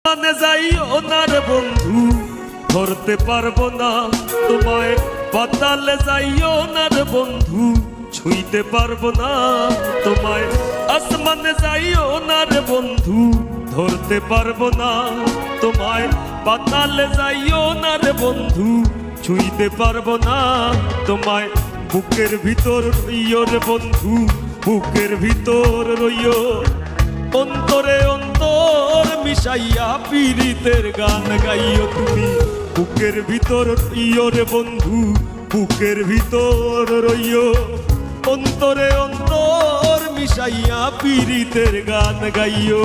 মানে যাইও না রে বন্ধু, ধরতে পারবো না তোমায়। পাতালে যাইও না রে বন্ধু, ছুঁইতে পারবো না তোমায়। আসমানে যাইও না রে বন্ধু, ধরতে পারবো না তোমায়। পাতালে যাইও না রে বন্ধু, ছুঁইতে পারবো না তোমায়। বুকের ভিতর রইও রে বন্ধু, বুকের ভিতর রইও। অন্তরে অন্তর মিশাইয়া পীড়িতের গান গাইও তুমি। বুকের ভিতর রইও রে বন্ধু, বুকের ভিতর রইও। অন্তরে অন্তর মিশাইয়া পীড়িতের গান গাইও।